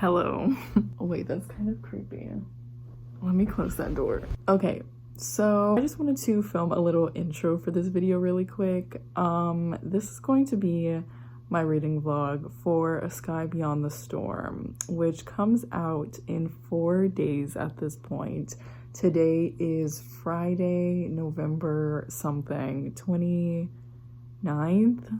Hello. Oh wait, that's kind of creepy. Let me close that door. Okay, so I just wanted to film a little intro for this video really quick. This is going to be my reading vlog for A Sky Beyond the Storm, which comes out in 4 days at this point. Today is Friday, November something, 29th,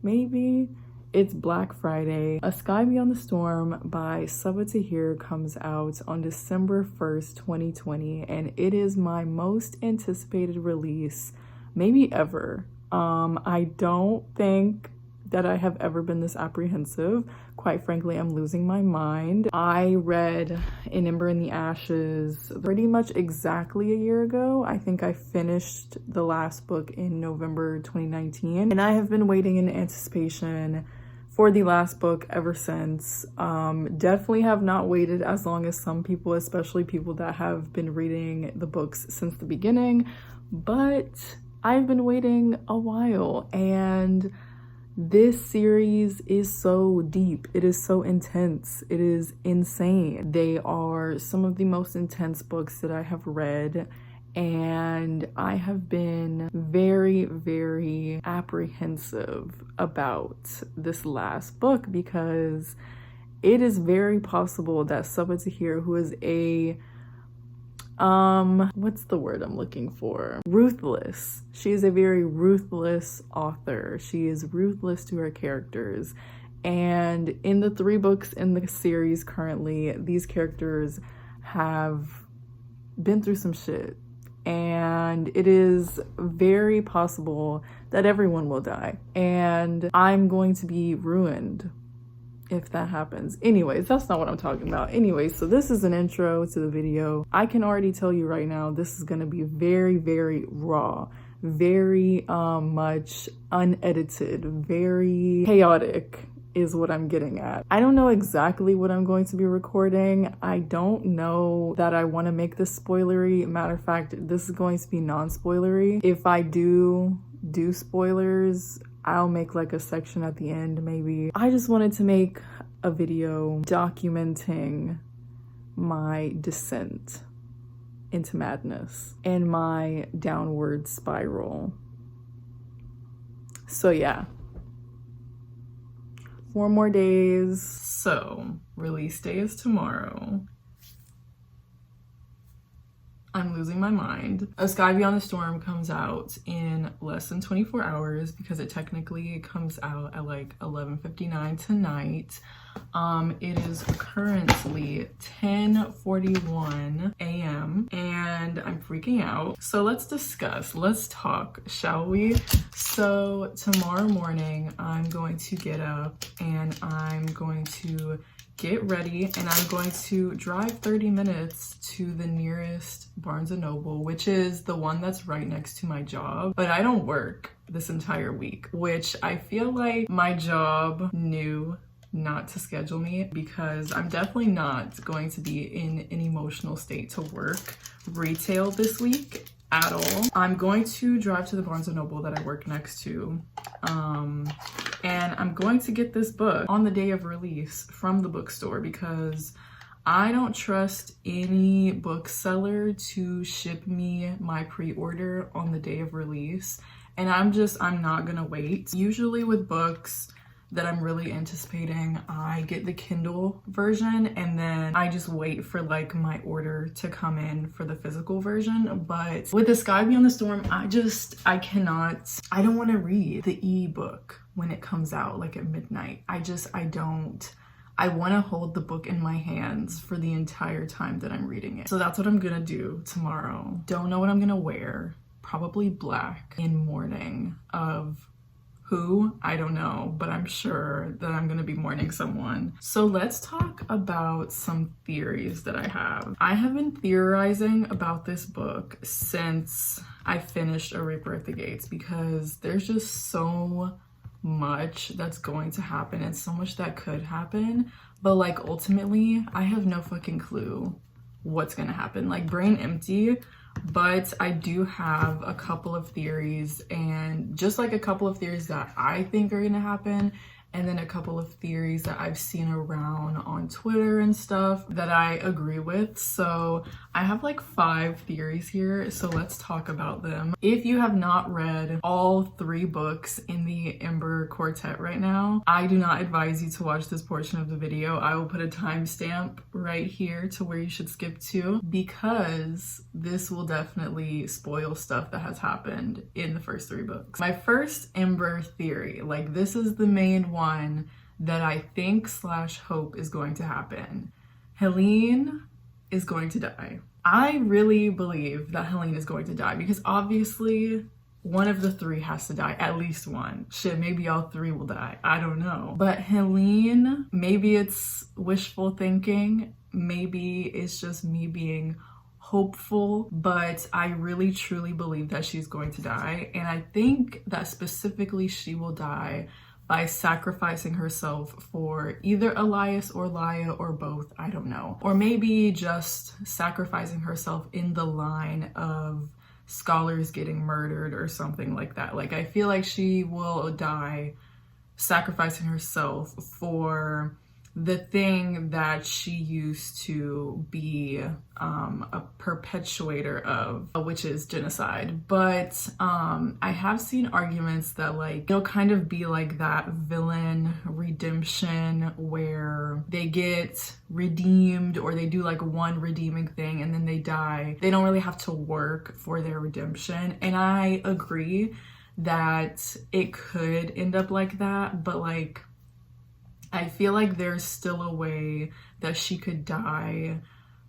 maybe? It's Black Friday. A Sky Beyond the Storm by Sabaa Tahir comes out on December 1st, 2020, and it is my most anticipated release, maybe ever. I don't think that I have ever been this apprehensive. Quite frankly, I'm losing my mind. I read An Ember in the Ashes pretty much exactly a year ago. I think I finished the last book in November 2019, and I have been waiting in anticipation for the last book ever since. Definitely have not waited as long as some people, especially people that have been reading the books since the beginning, but I've been waiting a while, and this series is so deep. It is so intense. It is insane. They are some of the most intense books that I have read, and I have been very, very apprehensive about this last book because it is very possible that Sabaa Tahir, who is a what's the word I'm looking for? Ruthless. She is a very ruthless author. She is ruthless to her characters. And in the 3 books in the series currently, these characters have been through some shit. And it is very possible that everyone will die. And I'm going to be ruined if that happens. Anyways, that's not what I'm talking about. Anyways, so this is an intro to the video. I can already tell you right now, this is gonna be very, very raw, very much unedited, very chaotic is what I'm getting at. I don't know exactly what I'm going to be recording. I don't know that I want to make this spoilery. Matter of fact, this is going to be non-spoilery. If I do spoilers, I'll make like a section at the end maybe. I just wanted to make a video documenting my descent into madness and my downward spiral. So yeah. 4 more days. So, release day is tomorrow. I'm losing my mind. A Sky Beyond the Storm comes out in less than 24 hours because it technically comes out at like 11:59 tonight. It is currently 10:41 a.m. and I'm freaking out. So let's talk, shall we? So tomorrow morning, I'm going to get up and I'm going to get ready and I'm going to drive 30 minutes to the nearest Barnes & Noble, which is the one that's right next to my job. But I don't work this entire week, which I feel like my job knew not to schedule me because I'm definitely not going to be in an emotional state to work retail this week at all. I'm going to drive to the Barnes & Noble that I work next to, and I'm going to get this book on the day of release from the bookstore because I don't trust any bookseller to ship me my pre-order on the day of release, and I'm not gonna wait. Usually with books that I'm really anticipating, I get the Kindle version and then I just wait for like my order to come in for the physical version. But with The Sky Beyond the Storm, I don't want to read the e-book when it comes out like at midnight. I want to hold the book in my hands for the entire time that I'm reading it. So that's what I'm gonna do tomorrow. Don't know what I'm gonna wear. Probably black in mourning of who? I don't know, but I'm sure that I'm gonna be mourning someone. So let's talk about some theories that I have. I have been theorizing about this book since I finished A Raper at the Gates because there's just so much that's going to happen and so much that could happen, but like ultimately I have no fucking clue what's gonna happen. Like brain empty. But I do have a couple of theories, and just like a couple of theories that I think are gonna happen, and then a couple of theories that I've seen around on Twitter and stuff that I agree with. So I have like 5 theories here, so let's talk about them. If you have not read all 3 books in the Ember Quartet right now, I do not advise you to watch this portion of the video. I will put a timestamp right here to where you should skip to, because this will definitely spoil stuff that has happened in the first 3 books. My first Ember theory, like this is the main one that I think / hope is going to happen. Helene is going to die. I really believe that Helene is going to die because obviously one of the 3 has to die, at least one. Shit, maybe all 3 will die. I don't know. But Helene, maybe it's wishful thinking. Maybe it's just me being hopeful, but I really truly believe that she's going to die. And I think that specifically she will die by sacrificing herself for either Elias or Laia or both, I don't know. Or maybe just sacrificing herself in the line of scholars getting murdered or something like that. Like I feel like she will die sacrificing herself for the thing that she used to be a perpetuator of, which is genocide. But I have seen arguments that like it'll kind of be like that villain redemption where they get redeemed or they do like one redeeming thing and then they die. They don't really have to work for their redemption. And I agree that it could end up like that, but like I feel like there's still a way that she could die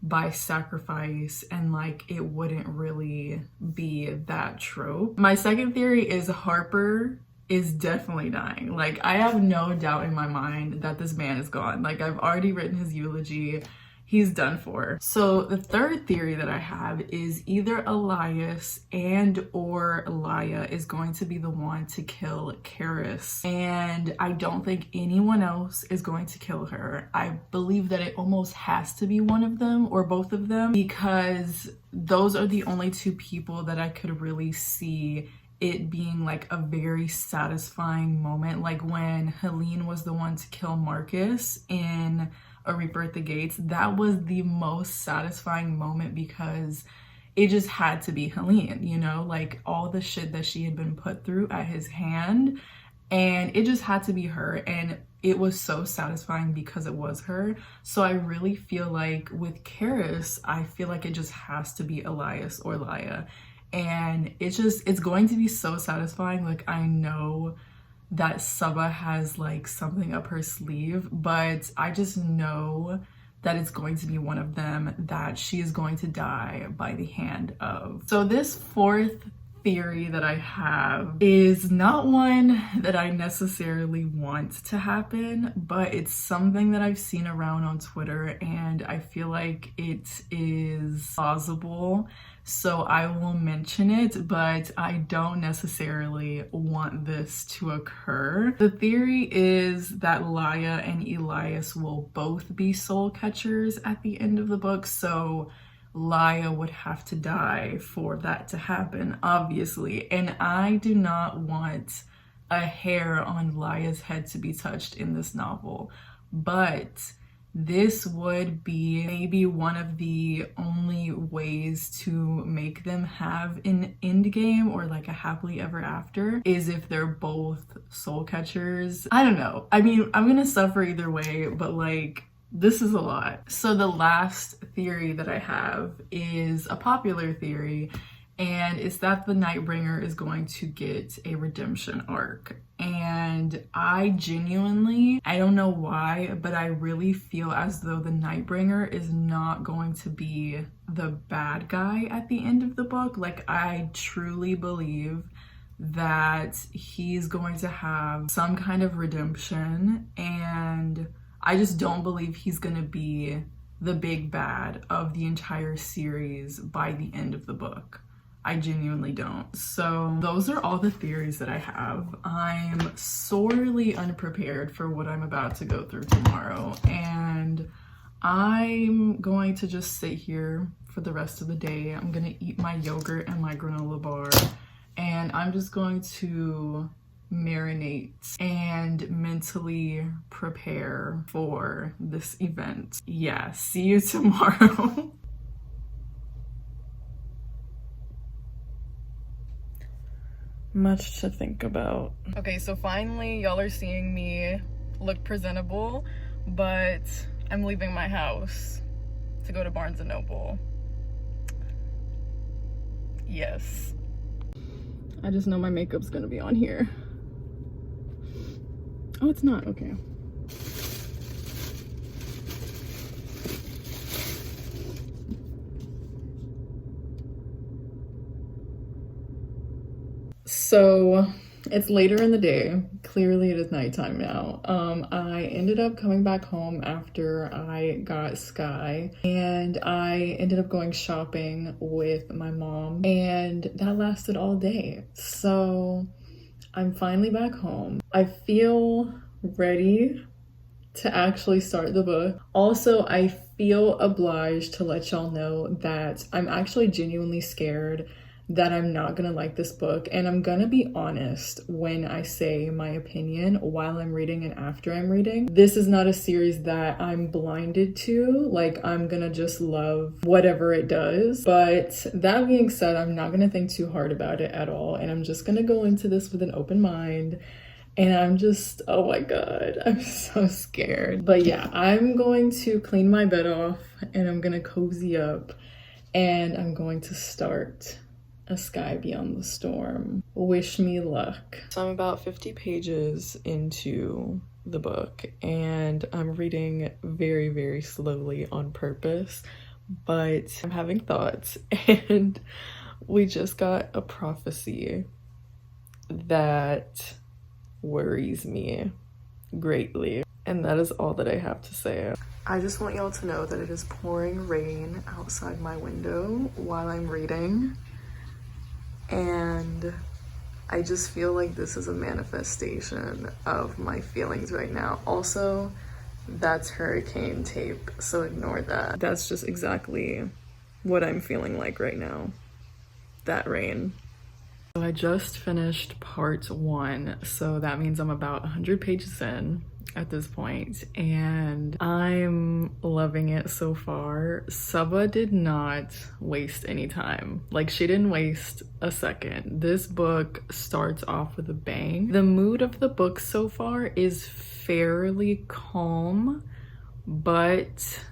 by sacrifice and like it wouldn't really be that trope. My second theory is Harper is definitely dying. Like I have no doubt in my mind that this man is gone. Like I've already written his eulogy. He's done for. So the third theory that I have is either Elias and or Laia is going to be the one to kill Karis. And I don't think anyone else is going to kill her. I believe that it almost has to be one of them or both of them, because those are the only 2 people that I could really see it being like a very satisfying moment. Like when Helene was the one to kill Marcus in A Reaper at the Gates, that was the most satisfying moment because it just had to be Helene, you know, like all the shit that she had been put through at his hand, and it just had to be her, and it was so satisfying because it was her. So I really feel like with Karis, I feel like it just has to be Elias or Laia, and it's going to be so satisfying. Like I know that Sabaa has like something up her sleeve, but I just know that it's going to be one of them that she is going to die by the hand of. So this fourth theory that I have is not one that I necessarily want to happen, but it's something that I've seen around on Twitter and I feel like it is plausible. So I will mention it, but I don't necessarily want this to occur. The theory is that Laia and Elias will both be soul catchers at the end of the book. So Laia would have to die for that to happen, obviously. And I do not want a hair on Laia's head to be touched in this novel. But this would be maybe one of the only ways to make them have an end game or like a happily ever after is if they're both soul catchers. I don't know. I mean, I'm gonna suffer either way, but like this is a lot. So the last theory that I have is a popular theory, and it's that the Nightbringer is going to get a redemption arc. And I genuinely, I don't know why, but I really feel as though the Nightbringer is not going to be the bad guy at the end of the book. Like I truly believe that he's going to have some kind of redemption, and I just don't believe he's gonna be the big bad of the entire series by the end of the book. I genuinely don't. So those are all the theories that I have. I'm sorely unprepared for what I'm about to go through tomorrow, and I'm going to just sit here for the rest of the day. I'm gonna eat my yogurt and my granola bar, and I'm just going to marinate and mentally prepare for this event. Yeah, see you tomorrow. Much to think about. Okay, so finally y'all are seeing me look presentable, but I'm leaving my house to go to Barnes & Noble. Yes. I just know my makeup's gonna be on here. Oh, it's not, okay. So it's later in the day. Clearly it is nighttime now. I ended up coming back home after I got Sky, and I ended up going shopping with my mom, and that lasted all day. So I'm finally back home. I feel ready to actually start the book. Also, I feel obliged to let y'all know that I'm actually genuinely scared that I'm not gonna like this book, and I'm gonna be honest when I say my opinion while I'm reading and after I'm reading. This is not a series that I'm blinded to, like I'm gonna just love whatever it does. But that being said, I'm not gonna think too hard about it at all, and I'm just gonna go into this with an open mind. And I'm just, oh my God, I'm so scared. But yeah, I'm going to clean my bed off, and I'm gonna cozy up, and I'm going to start A Sky Beyond the Storm. Wish me luck. So I'm about 50 pages into the book, and I'm reading very, very slowly on purpose, but I'm having thoughts, and we just got a prophecy that worries me greatly, and that is all that I have to say. I just want y'all to know that it is pouring rain outside my window while I'm reading, and I just feel like this is a manifestation of my feelings right now. Also, that's hurricane tape, so ignore that. That's just exactly what I'm feeling like right now, that rain. So I just finished part 1, so that means I'm about 100 pages in at this point, and I'm loving it so far. Sabaa did not waste any time. Like, she didn't waste a second. This book starts off with a bang. The mood of the book so far is fairly calm, but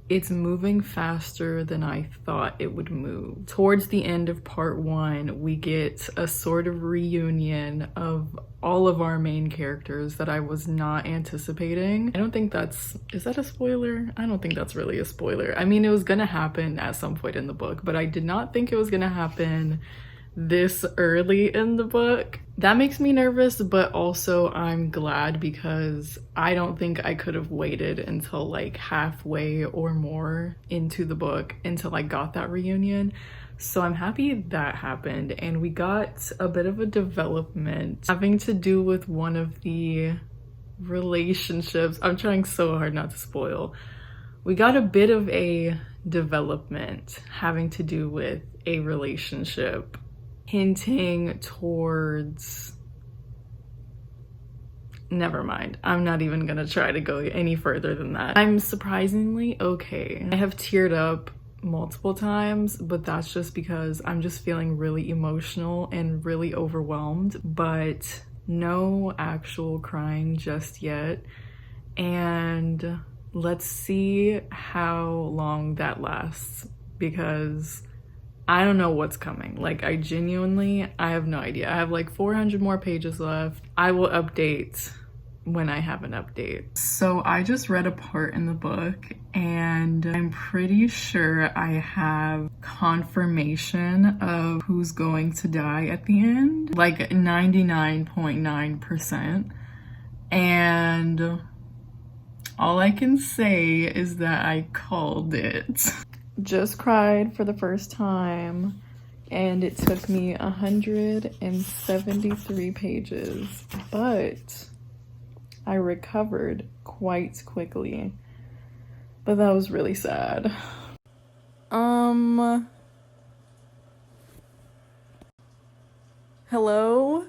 it's moving faster than I thought it would move. Towards the end of part 1, we get a sort of reunion of all of our main characters that I was not anticipating. I don't think is that a spoiler? I don't think that's really a spoiler. I mean, it was gonna happen at some point in the book, but I did not think it was gonna happen this early in the book. That makes me nervous, but also I'm glad, because I don't think I could have waited until like halfway or more into the book until I got that reunion. So I'm happy that happened, and we got a bit of a development having to do with one of the relationships. I'm trying so hard not to spoil. We got a bit of a development having to do with a relationship, hinting towards, never mind, I'm not even gonna try to go any further than that. I'm surprisingly okay. I have teared up multiple times, but that's just because I'm just feeling really emotional and really overwhelmed, but no actual crying just yet. And let's see how long that lasts, because I don't know what's coming. Like, I have no idea. I have like 400 more pages left. I will update when I have an update. So I just read a part in the book, and I'm pretty sure I have confirmation of who's going to die at the end, like 99.9%. And all I can say is that I called it. Just cried for the first time, and it took me 173 pages, but I recovered quite quickly. But that was really sad. Hello?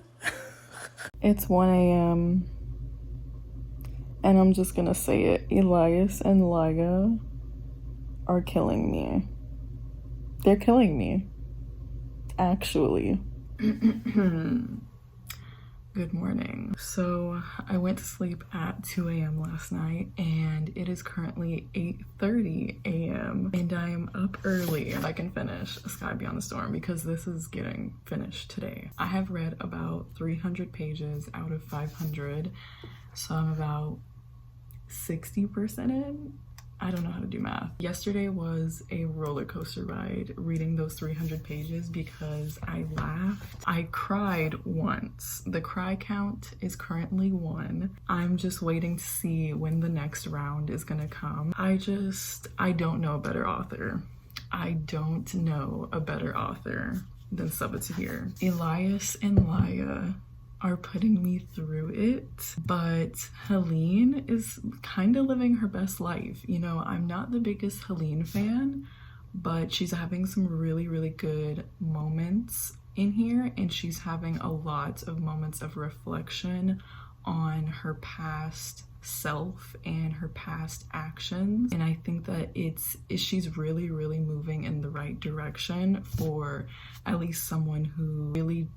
It's 1 a.m. and I'm just gonna say it. Elias and Laya are killing me. They're killing me, actually. Good morning. So I went to sleep at 2 a.m. last night and it is currently 8:30 a.m. and I am up early and I can finish Sky Beyond the Storm because this is getting finished today. I have read about 300 pages out of 500, so I'm about 60% in. I don't know how to do math. Yesterday was a roller coaster ride reading those 300 pages because I laughed. I cried once. The cry count is currently 1. I'm just waiting to see when the next round is gonna come. I don't know a better author. I don't know a better author than Sabaa Tahir. Elias and Laya are putting me through it, but Helene is kind of living her best life. You know, I'm not the biggest Helene fan, but she's having some really, really good moments in here, and she's having a lot of moments of reflection on her past self and her past actions. And I think that she's really, really moving in the right direction for at least someone who really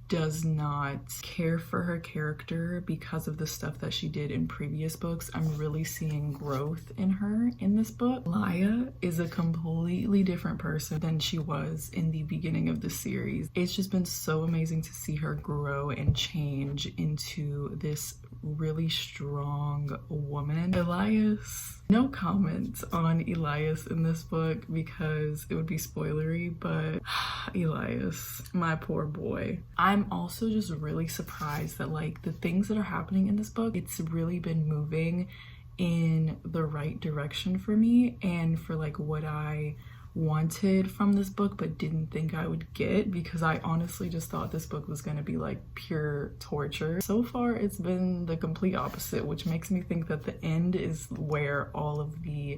does not care for her character because of the stuff that she did in previous books. I'm really seeing growth in her in this book. Laya is a completely different person than she was in the beginning of the series. It's just been so amazing to see her grow and change into this really strong woman. Elias, no comment on Elias in this book because it would be spoilery, but Elias, my poor boy. I'm also just really surprised that like the things that are happening in this book, it's really been moving in the right direction for me and for like what I wanted from this book but didn't think I would get, because I honestly just thought this book was going to be like pure torture. So far it's been the complete opposite, which makes me think that the end is where all of the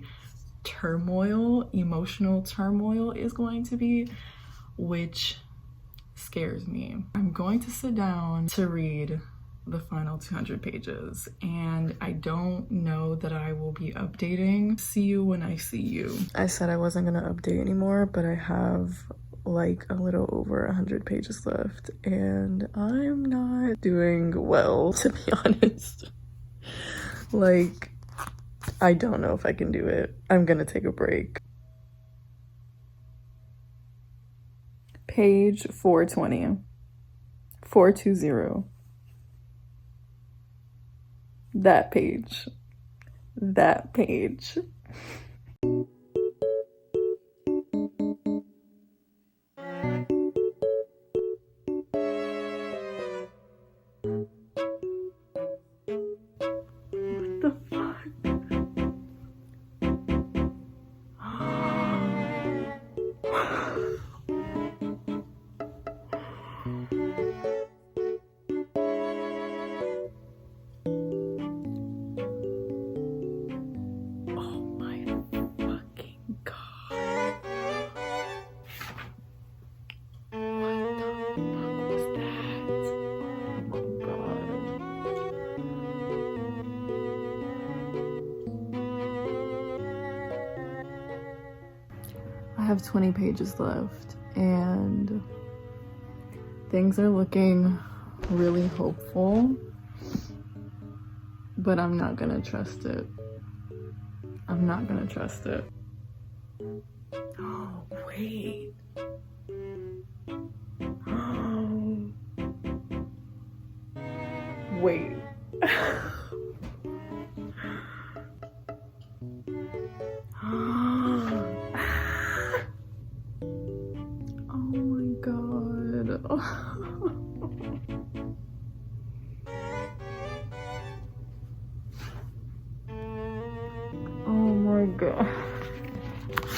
turmoil, emotional turmoil, is going to be, which scares me. I'm going to sit down to read the final 200 pages and I don't know that I will be updating. See you when I see you. I said I wasn't gonna update anymore, but I have like a little over 100 pages left and I'm not doing well, to be honest. Like, I don't know if I can do it. I'm gonna take a break. Page 420. 420. That page. That page. What the fuck? I have 20 pages left and things are looking really hopeful, but I'm not gonna trust it. I'm not gonna trust it. Oh, wait. Oh. Wait. Oh my god.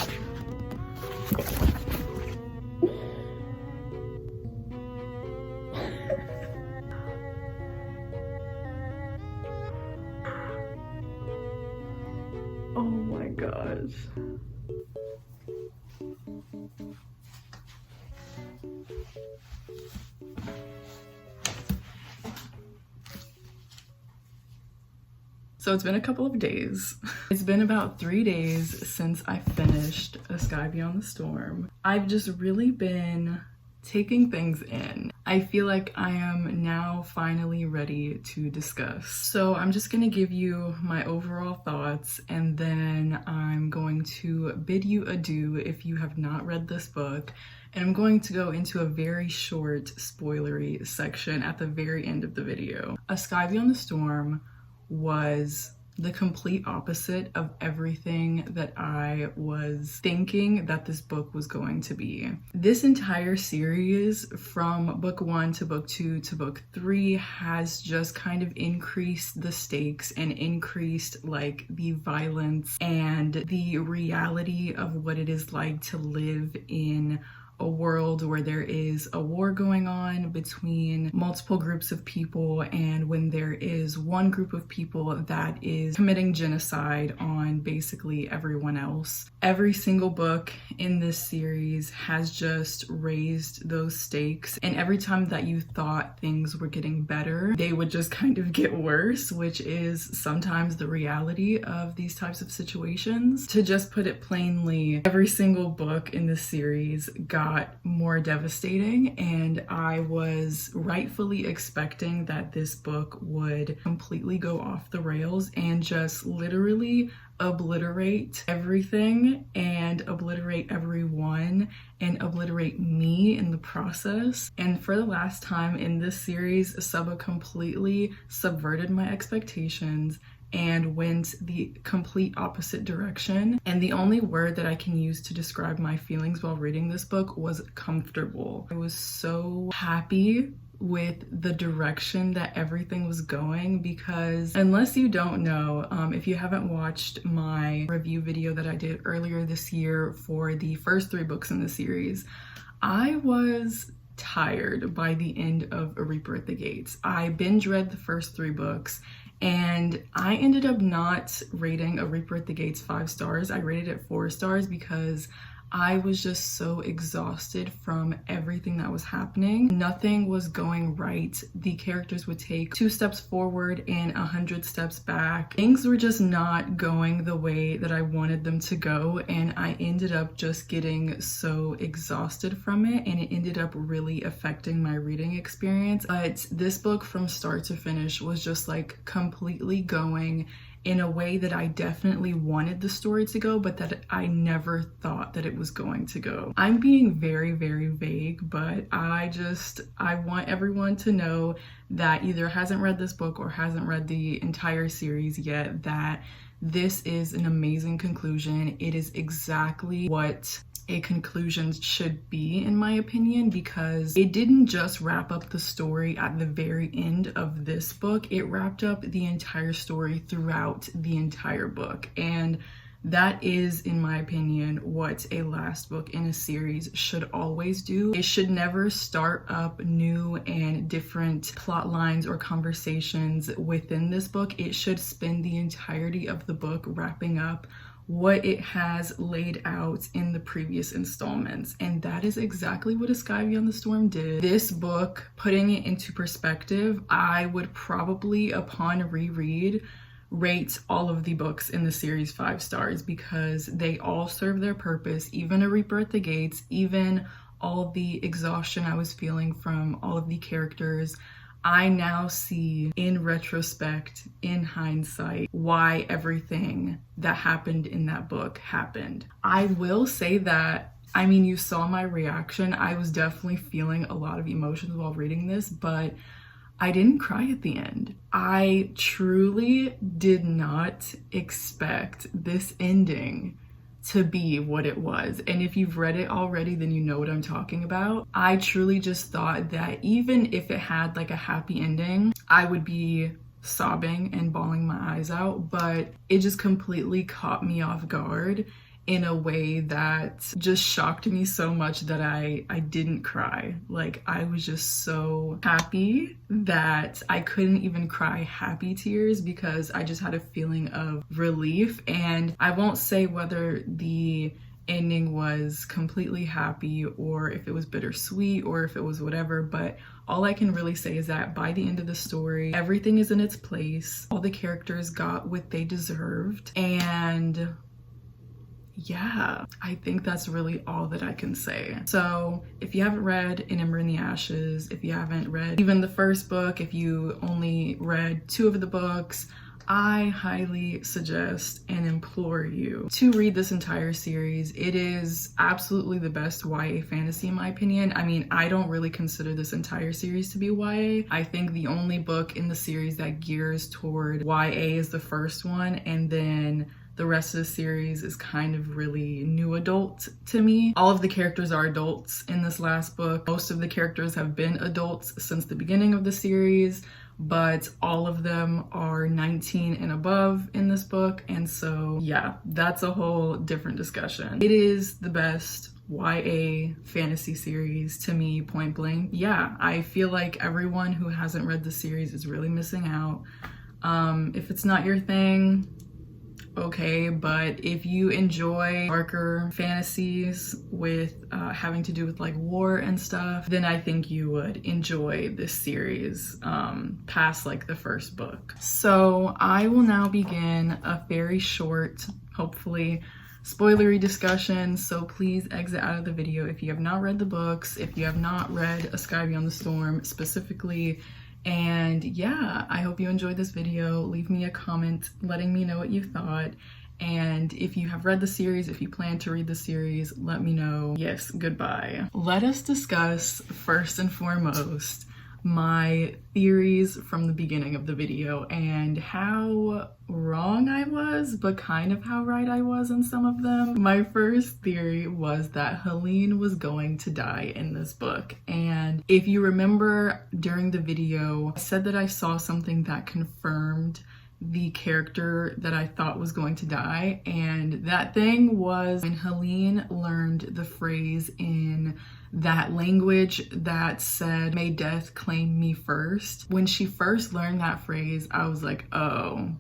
Oh my gosh. So it's been a couple of days. It's been about 3 days since I finished A Sky Beyond the Storm. I've just really been taking things in. I feel like I am now finally ready to discuss. So I'm just gonna give you my overall thoughts, and then I'm going to bid you adieu if you have not read this book. And I'm going to go into a very short spoilery section at the very end of the video. A Sky Beyond the Storm was the complete opposite of everything that I was thinking that this book was going to be. This entire series, from book 1 to book 2 to book 3, has just kind of increased the stakes and increased like the violence and the reality of what it is like to live in a world where there is a war going on between multiple groups of people, and when there is one group of people that is committing genocide on basically everyone else. Every single book in this series has just raised those stakes, and every time that you thought things were getting better, they would just kind of get worse, which is sometimes the reality of these types of situations. To just put it plainly, every single book in this series got more devastating, and I was rightfully expecting that this book would completely go off the rails and just literally obliterate everything and obliterate everyone and obliterate me in the process. And for the last time in this series, Sabaa completely subverted my expectations and went the complete opposite direction. And the only word that I can use to describe my feelings while reading this book was comfortable. I was so happy with the direction that everything was going, because unless you don't know, if you haven't watched my review video that I did earlier this year for the first 3 books in the series, I was tired by the end of A Reaper at the Gates. I binge read the first 3 books, and I ended up not rating A Reaper at the Gates 5 stars. I rated it 4 stars because I was just so exhausted from everything that was happening. Nothing was going right. The characters would take 2 steps forward and 100 steps back. Things were just not going the way that I wanted them to go, and I ended up just getting so exhausted from it, and it ended up really affecting my reading experience. But this book from start to finish was just like completely going in a way that I definitely wanted the story to go, but that I never thought that it was going to go. I'm being very, very vague, but I want everyone to know that either hasn't read this book or hasn't read the entire series yet, that this is an amazing conclusion. It is exactly what a conclusion should be, in my opinion, because it didn't just wrap up the story at the very end of this book. It wrapped up the entire story throughout the entire book, and that is, in my opinion, what a last book in a series should always do. It should never start up new and different plot lines or conversations within this book. It should spend the entirety of the book wrapping up what it has laid out in the previous installments, and that is exactly what A Sky Beyond the Storm did. This book, putting it into perspective, I would probably, upon reread, rate all of the books in the series 5 stars, because they all serve their purpose. Even A Reaper at the Gates, even all the exhaustion I was feeling from all of the characters, I now see in retrospect, in hindsight, why everything that happened in that book happened. I will say that, I mean, you saw my reaction. I was definitely feeling a lot of emotions while reading this, but I didn't cry at the end. I truly did not expect this ending to be what it was. And if you've read it already, then you know what I'm talking about. I truly just thought that even if it had like a happy ending, I would be sobbing and bawling my eyes out, but it just completely caught me off guard in a way that just shocked me so much that I didn't cry. Like, I was just so happy that I couldn't even cry happy tears, because I just had a feeling of relief. And I won't say whether the ending was completely happy or if it was bittersweet or if it was whatever, but all I can really say is that by the end of the story, everything is in its place. All the characters got what they deserved, and yeah, I think that's really all that I can say. So if you haven't read In Ember in the Ashes, if you haven't read even the first book, if you only read 2 of the books, I highly suggest and implore you to read this entire series. It is absolutely the best YA fantasy in my opinion. I mean, I don't really consider this entire series to be YA. I think the only book in the series that gears toward YA is the first one, and then the rest of the series is kind of really new adult to me. All of the characters are adults in this last book. Most of the characters have been adults since the beginning of the series, but all of them are 19 and above in this book. And so yeah, that's a whole different discussion. It is the best YA fantasy series to me, point blank. Yeah, I feel like everyone who hasn't read the series is really missing out. If it's not your thing, okay, but if you enjoy darker fantasies with having to do with like war and stuff, then I think you would enjoy this series past like the first book. So I will now begin a very short, hopefully spoilery discussion, so please exit out of the video if you have not read the books, if you have not read A Sky Beyond the Storm specifically. And yeah, I hope you enjoyed this video. Leave me a comment letting me know what you thought. And if you have read the series, if you plan to read the series, let me know. Yes, goodbye. Let us discuss first and foremost my theories from the beginning of the video and how wrong I was, but kind of how right I was in some of them. My first theory was that Helene was going to die in this book. And if you remember during the video, I said that I saw something that confirmed the character that I thought was going to die. And that thing was when Helene learned the phrase in that language that said, "May death claim me first." When she first learned that phrase, I was like, oh,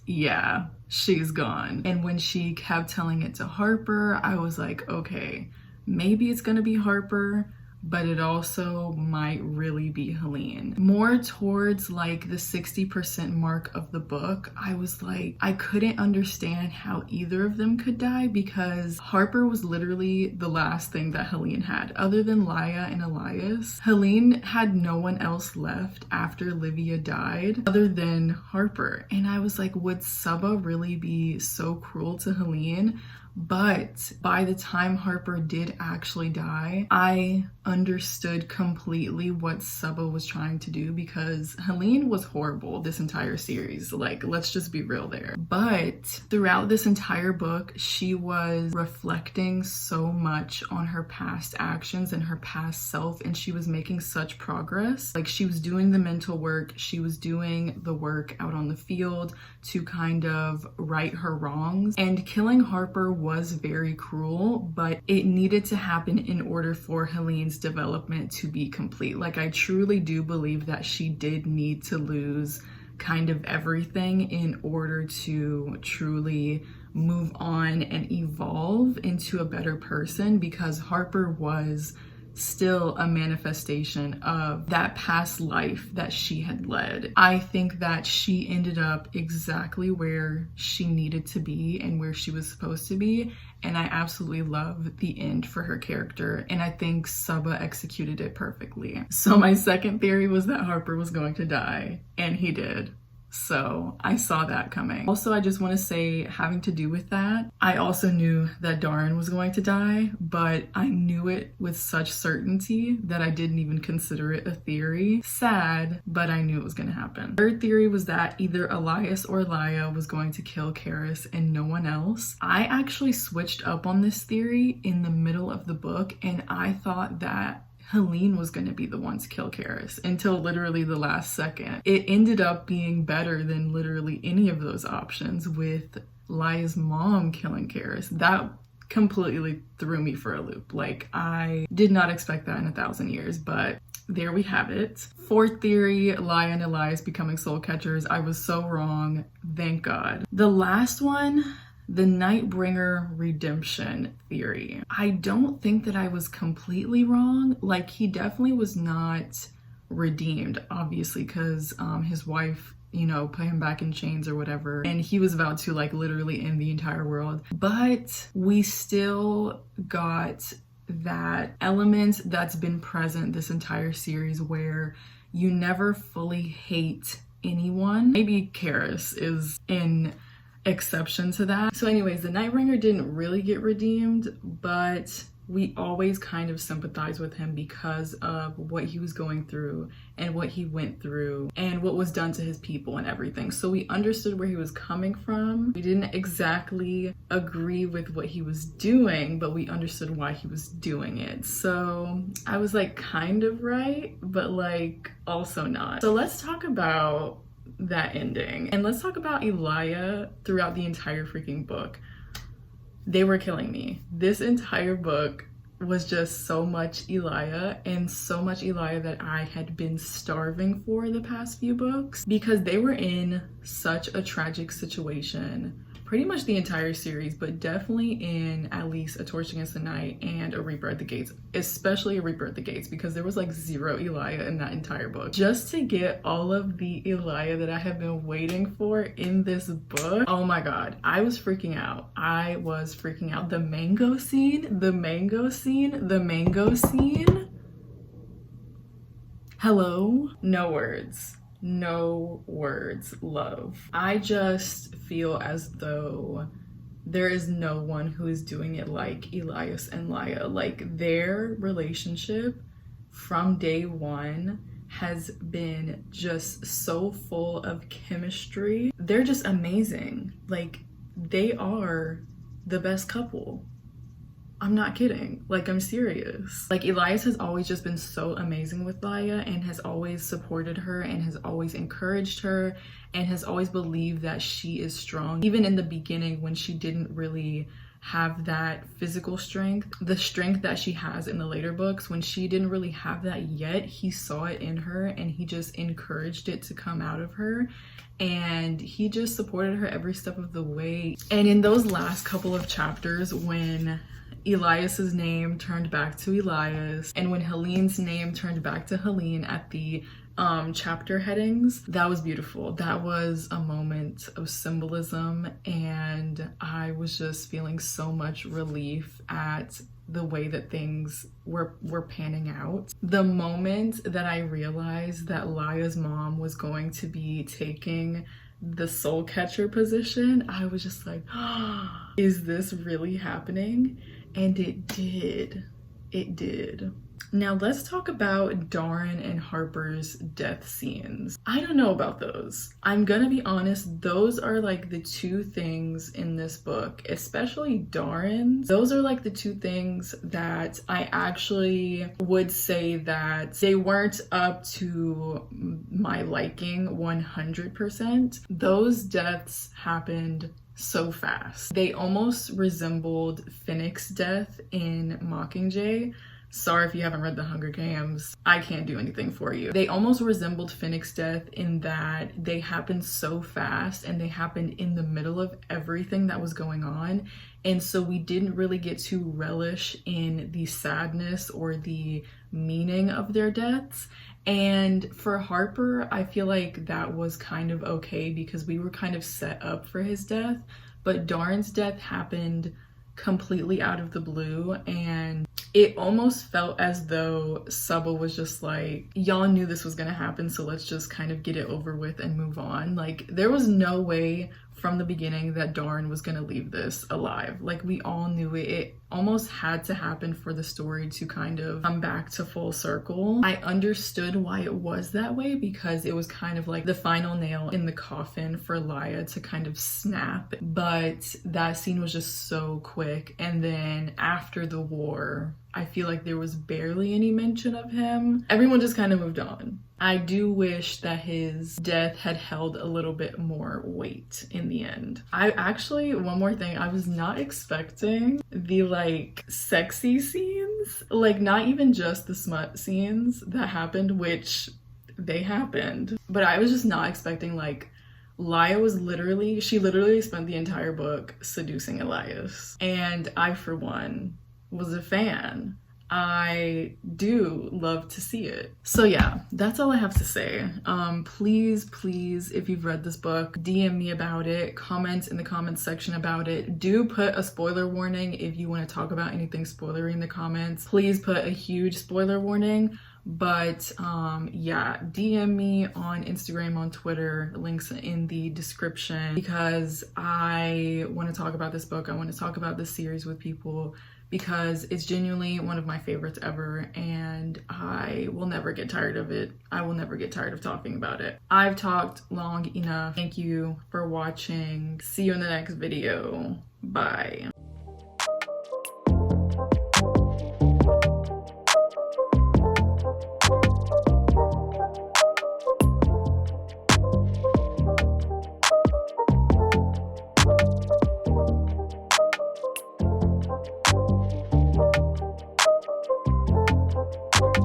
yeah, she's gone. And when she kept telling it to Harper, I was like, okay, maybe it's gonna be Harper, but it also might really be Helene. More towards like the 60% mark of the book, I was like, I couldn't understand how either of them could die because Harper was literally the last thing that Helene had. Other than Laya and Elias, Helene had no one else left after Livia died other than Harper. And I was like, would Sabaa really be so cruel to Helene? But by the time Harper did actually die, I understood completely what Sabaa was trying to do because Helene was horrible this entire series. Like, let's just be real there. But throughout this entire book, she was reflecting so much on her past actions and her past self, and she was making such progress. Like, she was doing the mental work, she was doing the work out on the field to kind of right her wrongs. And killing Harper was very cruel, but it needed to happen in order for Helene's development to be complete. Like, I truly do believe that she did need to lose kind of everything in order to truly move on and evolve into a better person, because Harper was still a manifestation of that past life that she had led. I think that she ended up exactly where she needed to be and where she was supposed to be, and I absolutely love the end for her character, and I think Sabaa executed it perfectly. So my second theory was that Harper was going to die, and he did. So I saw that coming. Also, I just want to say, having to do with that, I also knew that Darren was going to die, but I knew it with such certainty that I didn't even consider it a theory. Sad, but I knew it was going to happen. Third theory was that either Elias or Laya was going to kill Karis and no one else. I actually switched up on this theory in the middle of the book, and I thought that Helene was going to be the one to kill Karis until literally the last second. It ended up being better than literally any of those options, with Laya's mom killing Karis. That completely threw me for a loop. Like, I did not expect that in 1,000 years, but there we have it. Fourth theory, Laya and Elias becoming soul catchers. I was so wrong. Thank God. The last one, the Nightbringer redemption theory. I don't think that I was completely wrong. Like, he definitely was not redeemed, obviously, because his wife, you know, put him back in chains or whatever, and he was about to like literally end the entire world. But we still got that element that's been present this entire series where you never fully hate anyone. Maybe Karis is an exception to that. So anyways, the Nightbringer didn't really get redeemed, but we always kind of sympathize with him because of what he was going through and what he went through and what was done to his people and everything. So we understood where he was coming from. We didn't exactly agree with what he was doing, but we understood why he was doing it. So I was like kind of right, but like also not. So let's talk about that ending, and let's talk about Elia throughout the entire freaking book. They were killing me. This entire book was just so much Elia, and so much Elia that I had been starving for the past few books, because they were in such a tragic situation pretty much the entire series, but definitely in at least A Torch Against the Night and A Reaper at the Gates, especially A Reaper at the Gates, because there was like zero Elia in that entire book. Just to get all of the Elia that I have been waiting for in this book, oh my god, I was freaking out. I was freaking out. The mango scene, the mango scene, the mango scene. Hello? No words. No words, love. I just feel as though there is no one who is doing it like Elias and Lia. Like, their relationship from day one has been just so full of chemistry. They're just amazing. Like, they are the best couple. I'm not kidding. Like, I'm serious. Like, Elias has always just been so amazing with Lia and has always supported her and has always encouraged her and has always believed that she is strong. Even in the beginning when she didn't really have that physical strength, the strength that she has in the later books, when she didn't really have that yet, he saw it in her and he just encouraged it to come out of her. And he just supported her every step of the way. And in those last couple of chapters, when Elias's name turned back to Elias, and when Helene's name turned back to Helene at the chapter headings, that was beautiful. That was a moment of symbolism, and I was just feeling so much relief at the way that things were panning out. The moment that I realized that Lia's mom was going to be taking the soul catcher position, I was just like, oh, is this really happening? And it did. It did. Now let's talk about Doran and Harper's death scenes. I don't know about those. I'm gonna be honest, those are like the two things in this book, especially Doran's. Those are like the two things that I actually would say that they weren't up to my liking 100%. Those deaths happened so fast. They almost resembled Finnick's death in Mockingjay. Sorry if you haven't read The Hunger Games, I can't do anything for you. They almost resembled Finnick's death in that they happened so fast and they happened in the middle of everything that was going on. And so we didn't really get to relish in the sadness or the meaning of their deaths. And for Harper, I feel like that was kind of okay because we were kind of set up for his death. But Doran's death happened completely out of the blue, and it almost felt as though Sabaa was just like, y'all knew this was gonna happen, so let's just kind of get it over with and move on. Like, there was no way from the beginning that Doran was gonna leave this alive. Like, we all knew it. It almost had to happen for the story to kind of come back to full circle. I understood why it was that way because it was kind of like the final nail in the coffin for Lia to kind of snap. But that scene was just so quick. And then after the war, I feel like there was barely any mention of him. Everyone just kind of moved on. I do wish that his death had held a little bit more weight in the end. I actually, one more thing, I was not expecting the like sexy scenes, like not even just the smut scenes that happened, which they happened, but I was just not expecting like Laia was literally, she literally spent the entire book seducing Elias. And I, for one, was a fan. I do love to see it. So yeah, that's all I have to say. Please, if you've read this book, DM me about it, comment in the comments section about it. Do put a spoiler warning if you want to talk about anything spoilery in the comments. Please put a huge spoiler warning. But yeah, DM me on Instagram, on Twitter, links in the description, because I want to talk about this book. I want to talk about this series with people, because it's genuinely one of my favorites ever, and I will never get tired of it. I will never get tired of talking about it. I've talked long enough. Thank you for watching. See you in the next video. Bye.